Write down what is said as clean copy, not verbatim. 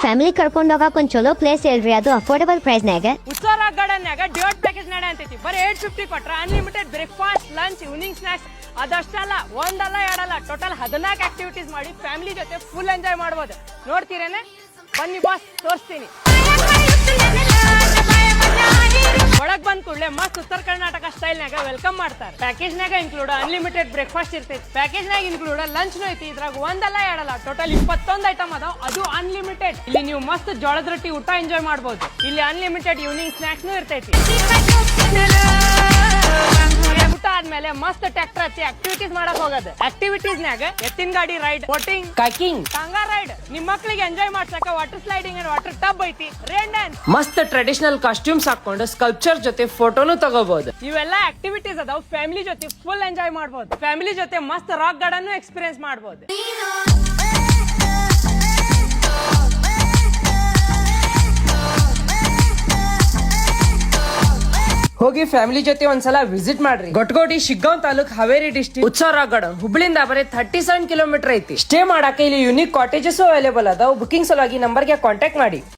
Family ಕರ್ಕೊಂಡ್ ಹೋಗಕ್ ಒಂದ್ ಚಲೋ ಪ್ಲೇಸ್ ಹೇಳ್ರಿ, ಅದು ಅಫೋರ್ಡಬಲ್ ಪ್ರೈಸ್ ನಾಗ. ಉತ್ಸವ ಗಾರ್ಡನ್ಯಾಗ ಡಿವೈಡ್ ಪ್ಯಾಕೇಜ್ ನಡೆ ಅಂತೈತಿ. ಬರೀ 850 ಕೊಟ್ರ unlimited breakfast, lunch, evening snacks. ಅದಷ್ಟಲ್ಲ, ಒಂದಲ್ಲ ಎರಡಲ್ಲ, ಟೋಟಲ್ 14 ಆಕ್ಟಿವಿಟೀಸ್ ಮಾಡಿ ಫ್ಯಾಮಿಲಿ ಜೊತೆ ಫುಲ್ ಎಂಜಾಯ್ ಮಾಡ್ಬೋದು. ನೋಡ್ತೀರೇನೆ? ಬನ್ನಿ ಬಾಸ್, ತೋರಿಸ್ತೀನಿ. ಒಳಗ್ ಬಂದ್ ಕೂಡಲೇ ಮಸ್ತ್ ಉತ್ತರ ಕರ್ನಾಟಕ ಸ್ಟೈಲ್ ನಾಗ ವೆಲ್ಕಮ್ ಮಾಡ್ತಾರೆ. ಪ್ಯಾಕೇಜ್ ನಾಗ ಇನ್ಕ್ಲೂಡ್ ಅನ್ಲಿಮಿಟೆಡ್ ಬ್ರೇಕ್ಫಾಸ್ಟ್ ಇರ್ತೈತಿ. ಪ್ಯಾಕೇಜ್ ನಾಗ ಇನ್ಕ್ಲೂಡ್ ಲಂಚ್ ಐತಿ. ಇದ್ರಾಗ ಒಂದಲ್ಲ ಎರಡಲ್ಲ, ಟೋಟಲ್ 21 ಐಟಮ್ ಅದಾವ, ಅದು ಅನ್ಲಿಮಿಟೆಡ್. ಇಲ್ಲಿ ನೀವು ಮಸ್ತ್ ಜೋಳದ ರೊಟ್ಟಿ ಊಟ ಎಂಜಾಯ್ ಮಾಡಬಹುದು. ಇಲ್ಲಿ ಅನ್ಲಿಮಿಟೆಡ್ ಈವ್ನಿಂಗ್ ಸ್ನಾಕ್ಸ್ ಇರ್ತೈತಿ. ಊಟ ಆದ್ಮೇಲೆ ಮಸ್ತ್ ಟ್ರ್ಯಾಕ್ಟರ್ ಹಚ್ಚಿ ಆಕ್ಟಿವಿಟೀಸ್ ಮಾಡಕ್ ಹೋಗೋದು. ಆಕ್ಟಿವಿಟೀಸ್ ನಾಗ ಎತ್ತಿನ ಗಾಡಿ ರೈಡ್, ಬೋಟಿಂಗ್, ಕೈಕಿಂಗ್, ಟಾಂಗಾ ರೈಡ್, ನಿಮ್ ಮಕ್ಳಿಗೆ ಎಂಜಾಯ್ ಮಾಡ್ಸಕ water sliding and water tub ಐತಿ, ರೇನ್ ಡ್ಯಾನ್ಸ್, ಮಸ್ತ್ ಟ್ರೆಡಿಷನಲ್ ಕಾಸ್ಟ್ಯೂಮ್ಸ್ ಹಾಕೊಂಡು ಸ್ಕಲ್ಪ್ಚರ್ ಜೊತೆ ಫೋಟೋನು ತಗೋಬಹುದು. ಇವೆಲ್ಲ ಆಕ್ಟಿವಿಟೀಸ್ ಅದಾವ, ಫ್ಯಾಮಿಲಿ ಜೊತೆ ಫುಲ್ ಎಂಜಾಯ್ ಮಾಡಬಹುದು. ಫ್ಯಾಮಿಲಿ ಜೊತೆ ಮಸ್ತ್ ರಾಕ್ ಗಾರ್ಡನ್ ಎಕ್ಸ್ಪೀರಿಯನ್ಸ್ ಮಾಡಬಹುದು. ಹೋಗಿ ಫ್ಯಾಮಿಲಿ ಜೊತೆ ಒಂದ್ಸಲ ವಿಸಿಟ್ ಮಾಡ್ರಿ. ಗೊಟ್ಗೋಡಿ, ಶಿಗ್ಗಾಂವ್ ತಾಲೂಕ್, ಹಾವೇರಿ ಡಿಸ್ಟ್ರಿಕ್ಟ್. ಉತ್ಸವ ರಾಕ್ ಗಾರ್ಡನ್ ಹುಬ್ಳಿಂದ ಬರೀ 37 ಕಿಲೋಮೀಟರ್ ಐತಿ. ಸ್ಟೇ ಮಾಡಕ್ಕೆ ಇಲ್ಲಿ ಯೂನಿಕ್ ಕಾಟೇಜಸ್ ಅವೈಲೇಬಲ್ ಅದಾವ. ಬುಕಿಂಗ್ ಸಲುವಾಗಿ ನಂಬರ್ಗೆ ಕಾಂಟ್ಯಾಕ್ಟ್ ಮಾಡಿ.